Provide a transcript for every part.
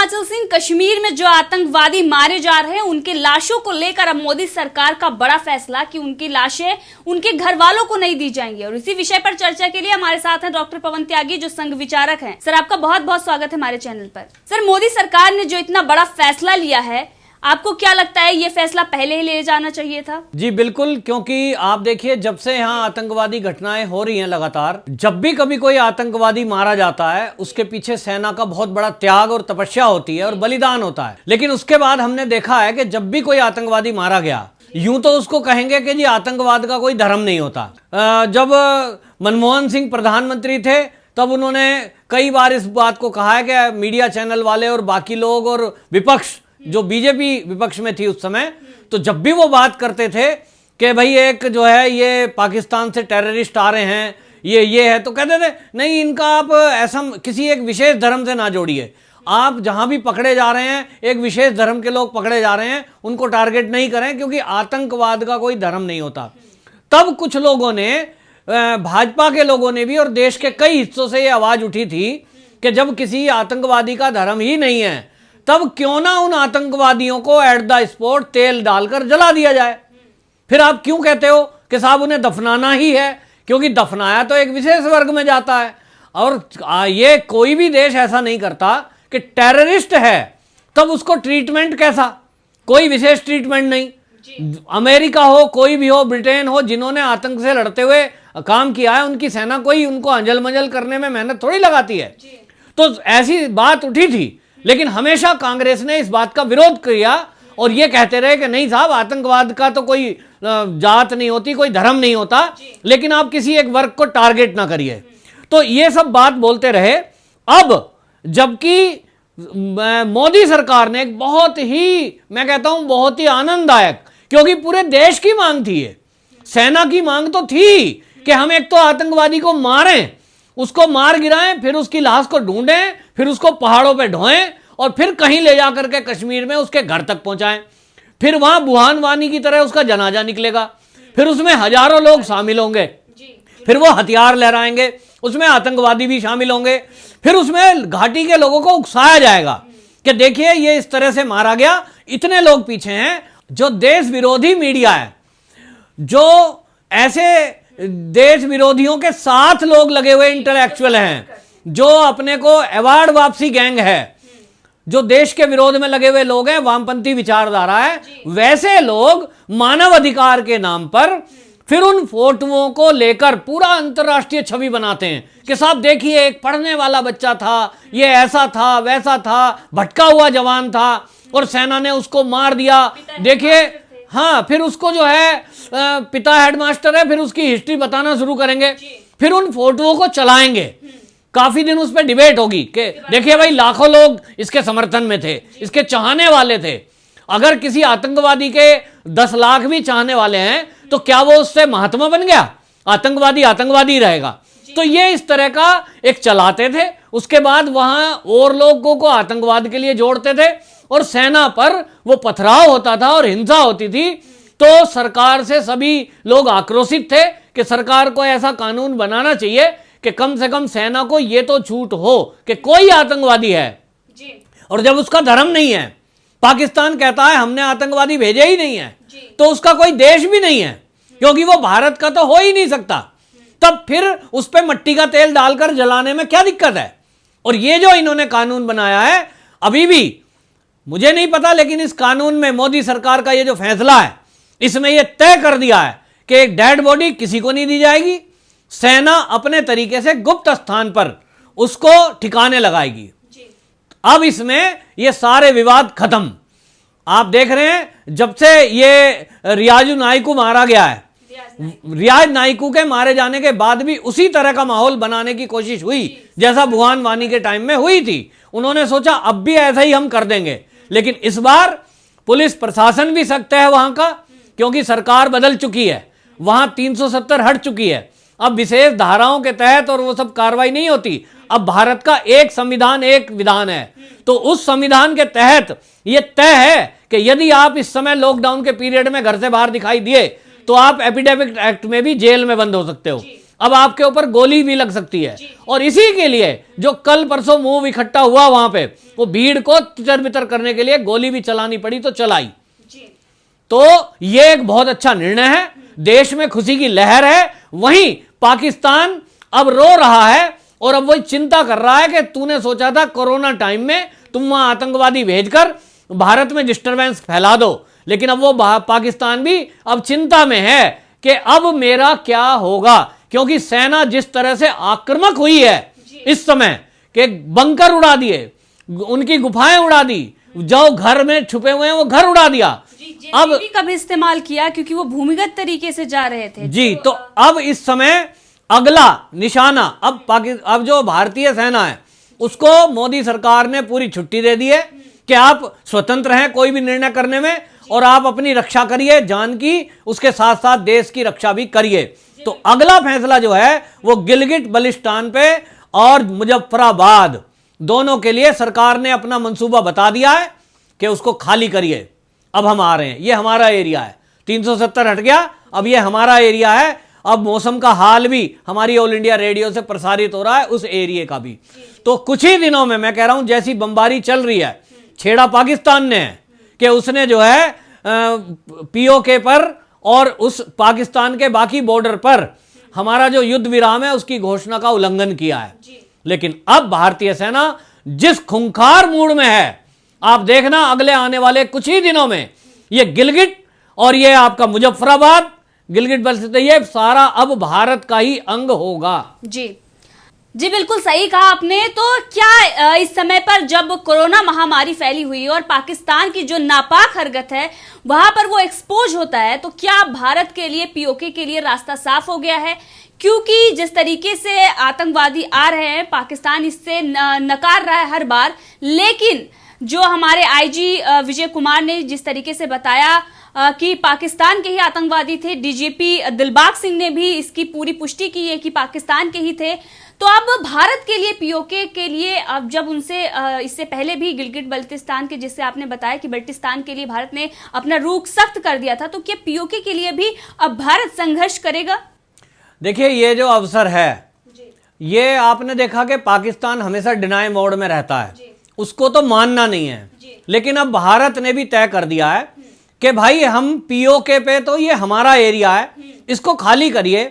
आंचल सिंह, कश्मीर में जो आतंकवादी मारे जा रहे हैं उनकी लाशों को लेकर अब मोदी सरकार का बड़ा फैसला कि उनकी लाशें उनके घर वालों को नहीं दी जाएंगी। और इसी विषय पर चर्चा के लिए हमारे साथ हैं डॉक्टर पवन त्यागी, जो संघ विचारक हैं। सर, आपका बहुत बहुत स्वागत है हमारे चैनल पर। सर, मोदी सरकार ने जो इतना बड़ा फैसला लिया है, आपको क्या लगता है ये फैसला पहले ही ले जाना चाहिए था? जी बिल्कुल, क्योंकि आप देखिए जब से यहाँ आतंकवादी घटनाएं हो रही हैं लगातार, जब भी कभी कोई आतंकवादी मारा जाता है उसके पीछे सेना का बहुत बड़ा त्याग और तपस्या होती है और बलिदान होता है। लेकिन उसके बाद हमने देखा है कि जब भी कोई आतंकवादी मारा गया, यूं तो उसको कहेंगे कि जी आतंकवाद का कोई धर्म नहीं होता। जब मनमोहन सिंह प्रधानमंत्री थे तब उन्होंने कई बार इस बात को कहा है कि मीडिया चैनल वाले और बाकी लोग और विपक्ष, जो बीजेपी विपक्ष में थी उस समय, तो जब भी वो बात करते थे कि भाई एक जो है ये पाकिस्तान से टेररिस्ट आ रहे हैं, ये है, तो कहते थे नहीं, इनका आप ऐसा किसी एक विशेष धर्म से ना जोड़िए। आप जहां भी पकड़े जा रहे हैं, एक विशेष धर्म के लोग पकड़े जा रहे हैं, उनको टारगेट नहीं करें, क्योंकि आतंकवाद का कोई धर्म नहीं होता। तब कुछ लोगों ने, भाजपा के लोगों ने भी और देश के कई हिस्सों से ये आवाज उठी थी कि जब किसी आतंकवादी का धर्म ही नहीं है, तब क्यों ना उन आतंकवादियों को एट द स्पॉट तेल डालकर जला दिया जाए। फिर आप क्यों कहते हो कि साहब उन्हें दफनाना ही है? क्योंकि दफनाया तो एक विशेष वर्ग में जाता है। और ये कोई भी देश ऐसा नहीं करता कि टेररिस्ट है तब उसको ट्रीटमेंट कैसा, कोई विशेष ट्रीटमेंट नहीं। अमेरिका हो, कोई भी हो, ब्रिटेन हो, जिन्होंने आतंक से लड़ते हुए काम किया है, उनकी सेना कोई उनको अंजल मंजल करने में मेहनत थोड़ी लगाती है। तो ऐसी बात उठी थी, लेकिन हमेशा कांग्रेस ने इस बात का विरोध किया और ये कहते रहे कि नहीं साहब, आतंकवाद का तो कोई जात नहीं होती, कोई धर्म नहीं होता, लेकिन आप किसी एक वर्ग को टारगेट ना करिए। तो ये सब बात बोलते रहे। अब जबकि मोदी सरकार ने एक बहुत ही, मैं कहता हूं बहुत ही आनंददायक, क्योंकि पूरे देश की मांग थी, ये सेना की मांग तो थी कि हम एक तो आतंकवादी को मारें, उसको मार गिराएं, फिर उसकी लाश को ढूंढें, फिर उसको पहाड़ों पे ढोएं और फिर कहीं ले जाकर के कश्मीर में उसके घर तक पहुंचाएं। फिर वहां बुहान वानी की तरह उसका जनाजा निकलेगा, फिर उसमें हजारों लोग शामिल होंगे, फिर वो हथियार लहराएंगे, उसमें आतंकवादी भी शामिल होंगे, फिर उसमें घाटी के लोगों को उकसाया जाएगा कि देखिए ये इस तरह से मारा गया, इतने लोग पीछे हैं। जो देश विरोधी मीडिया है, जो ऐसे देश विरोधियों के साथ लोग लगे हुए इंटेलेक्चुअल हैं, जो अपने को अवार्ड वापसी गैंग है, जो देश के विरोध में लगे हुए लोग हैं, वामपंथी विचारधारा है, वैसे लोग मानव अधिकार के नाम पर फिर उन फोटोओं को लेकर पूरा अंतर्राष्ट्रीय छवि बनाते हैं कि साहब देखिए एक पढ़ने वाला बच्चा था, ये ऐसा था, वैसा था, भटका हुआ जवान था और सेना ने उसको मार दिया, देखिए। हाँ, फिर उसको जो है पिता हेडमास्टर है, फिर उसकी हिस्ट्री बताना शुरू करेंगे, फिर उन फोटोओं को चलाएंगे, काफी दिन उस पर डिबेट होगी कि देखिए भाई लाखों लोग इसके समर्थन में थे, इसके चाहने वाले थे। अगर किसी आतंकवादी के 10 लाख भी चाहने वाले हैं तो क्या वो उससे महात्मा बन गया? आतंकवादी आतंकवादी रहेगा। तो ये इस तरह का एक चलाते थे। उसके बाद वहां और लोगों को आतंकवाद के लिए जोड़ते थे और सेना पर वो पथराव होता था और हिंसा होती थी। तो सरकार से सभी लोग आक्रोशित थे कि सरकार को ऐसा कानून बनाना चाहिए कि कम से कम सेना को ये तो छूट हो कि कोई आतंकवादी है और जब उसका धर्म नहीं है, पाकिस्तान कहता है हमने आतंकवादी भेजे ही नहीं है, तो उसका कोई देश भी नहीं है, क्योंकि वो भारत का तो हो ही नहीं सकता, तब फिर उस पर मट्टी का तेल डालकर जलाने में क्या दिक्कत है? और ये जो इन्होंने कानून बनाया है, अभी भी मुझे नहीं पता, लेकिन इस कानून में मोदी सरकार का ये जो फैसला है, इसमें ये तय कर दिया है कि एक डेड बॉडी किसी को नहीं दी जाएगी, सेना अपने तरीके से गुप्त स्थान पर उसको ठिकाने लगाएगी। अब इसमें ये सारे विवाद खत्म। आप देख रहे हैं जब से ये रियाज नाइकू मारा गया है, रियाज नाइकू के मारे जाने के बाद भी उसी तरह का माहौल बनाने की कोशिश हुई जैसा बुहान वानी के टाइम में हुई थी। उन्होंने सोचा अब भी ऐसा ही हम कर देंगे, लेकिन इस बार पुलिस प्रशासन भी सख्त है वहां का, क्योंकि सरकार बदल चुकी है, वहां 370 हट चुकी है। अब विशेष धाराओं के तहत और वो सब कार्रवाई नहीं होती। अब भारत का एक संविधान एक विधान है, तो उस संविधान के तहत ये तय है कि यदि आप इस समय लॉकडाउन के पीरियड में घर से बाहर दिखाई दिए तो आप एपिडेमिक एक्ट में भी जेल में बंद हो सकते हो। अब आपके ऊपर गोली भी लग सकती है। और इसी के लिए जो कल परसों मूव इकट्ठा हुआ वहां पे, वो भीड़ को तितर बितर करने के लिए गोली भी चलानी पड़ी तो चलाई। तो ये एक बहुत अच्छा निर्णय है, देश में खुशी की लहर है। वहीं पाकिस्तान अब रो रहा है और अब वही चिंता कर रहा है कि तूने सोचा था कोरोना टाइम में तुम वहां आतंकवादी भेजकर भारत में डिस्टरबेंस फैला दो, लेकिन अब वो पाकिस्तान भी अब चिंता में है कि अब मेरा क्या होगा, क्योंकि सेना जिस तरह से आक्रामक हुई है इस समय कि बंकर उड़ा दिए, उनकी गुफाएं उड़ा दी, जो घर में छुपे हुए हैं वो घर उड़ा दिया। अब कभी इस्तेमाल किया क्योंकि वो भूमिगत तरीके से जा रहे थे जी। तो अब इस समय अगला निशाना अब जो भारतीय सेना है उसको मोदी सरकार ने पूरी छुट्टी दे दी है कि आप स्वतंत्र हैं कोई भी निर्णय करने में, और आप अपनी रक्षा करिए जान की, उसके साथ साथ देश की रक्षा भी करिए। तो अगला फैसला जो है वो गिलगिट बल्टिस्तान पे और मुजफ्फराबाद दोनों के लिए सरकार ने अपना मंसूबा बता दिया है कि उसको खाली करिए। अब हम आ रहे हैं, ये हमारा एरिया है, 370 हट गया, अब ये हमारा एरिया है। अब मौसम का हाल भी हमारी ऑल इंडिया रेडियो से प्रसारित हो रहा है, उस एरिया का भी। तो कुछ ही दिनों में मैं कह रहा हूं जैसी बमबारी चल रही है, छेड़ा पाकिस्तान ने है कि उसने जो है पीओके पर और उस पाकिस्तान के बाकी बॉर्डर पर हमारा जो युद्ध विराम है उसकी घोषणा का उल्लंघन किया है। लेकिन अब भारतीय सेना जिस खूंखार मूड में है, आप देखना अगले आने वाले कुछ ही दिनों में ये गिलगिट और ये आपका मुजफ्फराबाद, गिलगिट बल्टिस्तान, ये सारा अब भारत का ही अंग होगा। जी बिल्कुल सही कहा आपने। तो क्या इस समय पर जब कोरोना महामारी फैली हुई और पाकिस्तान की जो नापाक हरकत है वहां पर वो एक्सपोज होता है, तो क्या भारत के लिए, पीओके के लिए रास्ता साफ हो गया है? क्योंकि जिस तरीके से आतंकवादी आ रहे हैं, पाकिस्तान इससे नकार रहा है हर बार, लेकिन जो हमारे आईजी विजय कुमार ने जिस तरीके से बताया कि पाकिस्तान के ही आतंकवादी थे, डीजीपी दिलबाग सिंह ने भी इसकी पूरी पुष्टि की है कि पाकिस्तान के ही थे। तो अब भारत के लिए, पीओके के लिए, अब जब उनसे इससे पहले भी गिलगिट बल्टिस्तान के, जिससे आपने बताया कि बल्टिस्तान के लिए भारत ने अपना रुख सख्त कर दिया था, तो क्या पीओके के लिए भी अब भारत संघर्ष करेगा? देखिए, ये जो अवसर है, ये आपने देखा कि पाकिस्तान हमेशा डिनाई मोड में रहता है, उसको तो मानना नहीं है। लेकिन अब भारत ने भी तय कर दिया है कि भाई हम पीओके पे, तो ये हमारा एरिया है, इसको खाली करिए।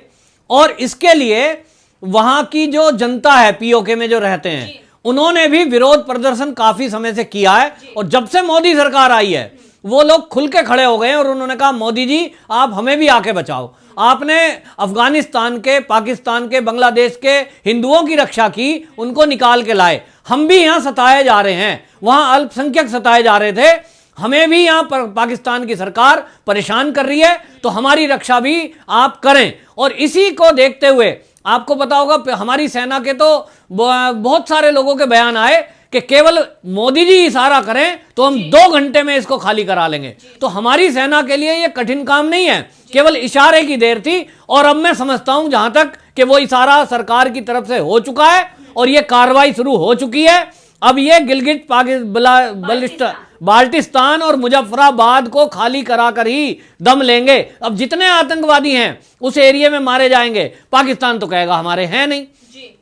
और इसके लिए वहां की जो जनता है पीओके में जो रहते हैं, उन्होंने भी विरोध प्रदर्शन काफी समय से किया है। और जब से मोदी सरकार आई है वो लोग खुल के खड़े हो गए और उन्होंने कहा मोदी जी आप हमें भी आके बचाओ। आपने अफगानिस्तान के, पाकिस्तान के, बांग्लादेश के हिंदुओं की रक्षा की, उनको निकाल के लाए। हम भी यहाँ सताए जा रहे हैं, वहां अल्पसंख्यक सताए जा रहे थे, हमें भी यहाँ पर पाकिस्तान की सरकार परेशान कर रही है, तो हमारी रक्षा भी आप करें। और इसी को देखते हुए आपको पता होगा हमारी सेना के तो बहुत सारे लोगों के बयान आए कि केवल मोदी जी इशारा करें तो हम 2 घंटे में इसको खाली करा लेंगे। तो हमारी सेना के लिए ये कठिन काम नहीं है, केवल इशारे की देर थी। और अब मैं समझता हूं जहां तक कि वो इशारा सरकार की तरफ से हो चुका है और ये कार्रवाई शुरू हो चुकी है। अब ये गिलगिट बाल्टिस्तान और मुजफ्फराबाद को खाली कराकर ही दम लेंगे। अब जितने आतंकवादी हैं उस एरिया में मारे जाएंगे, पाकिस्तान तो कहेगा हमारे हैं नहीं,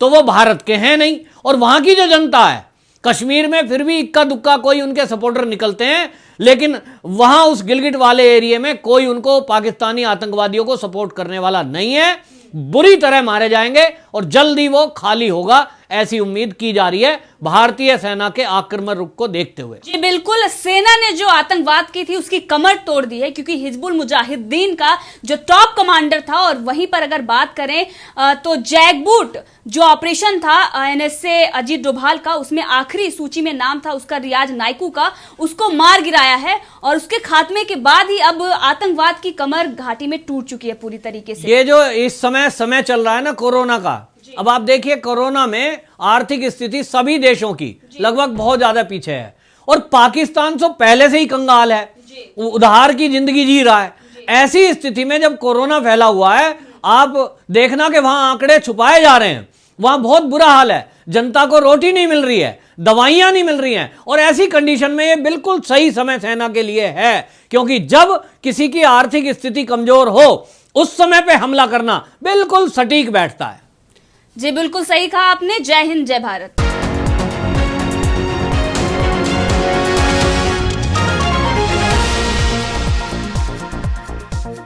तो वो भारत के हैं नहीं। और वहां की जो जनता है कश्मीर में फिर भी इक्का दुक्का कोई उनके सपोर्टर निकलते हैं, लेकिन वहां उस गिलगिट वाले एरिया में कोई उनको पाकिस्तानी आतंकवादियों को सपोर्ट करने वाला नहीं है। बुरी तरह मारे जाएंगे और जल्दी वो खाली होगा, ऐसी उम्मीद की जा रही है भारतीय सेना के आक्रमण रुख को देखते हुए। जी बिल्कुल, सेना ने जो आतंकवाद की थी उसकी कमर तोड़ दी है, क्योंकि हिजबुल मुजाहिदीन का जो टॉप कमांडर था, और वहीं पर अगर बात करें तो जैकबूट जो ऑपरेशन था एनएसए अजीत डोभाल का, उसमें आखिरी सूची में नाम था उसका रियाज नायकू का, उसको मार गिराया है। और उसके खात्मे के बाद ही अब आतंकवाद की कमर घाटी में टूट चुकी है पूरी तरीके से। ये जो इस समय चल रहा है ना कोरोना का, अब आप देखिए कोरोना में आर्थिक स्थिति सभी देशों की लगभग बहुत ज्यादा पीछे है, और पाकिस्तान तो पहले से ही कंगाल है, उधार की जिंदगी जी रहा है। ऐसी स्थिति में जब कोरोना फैला हुआ है, आप देखना कि वहां आंकड़े छुपाए जा रहे हैं, वहां बहुत बुरा हाल है, जनता को रोटी नहीं मिल रही है, दवाइयां नहीं मिल रही हैं। और ऐसी कंडीशन में ये बिल्कुल सही समय सेना के लिए है, क्योंकि जब किसी की आर्थिक स्थिति कमजोर हो उस समय पे हमला करना बिल्कुल सटीक बैठता है। जी बिल्कुल सही कहा आपने। जय हिंद, जय भारत।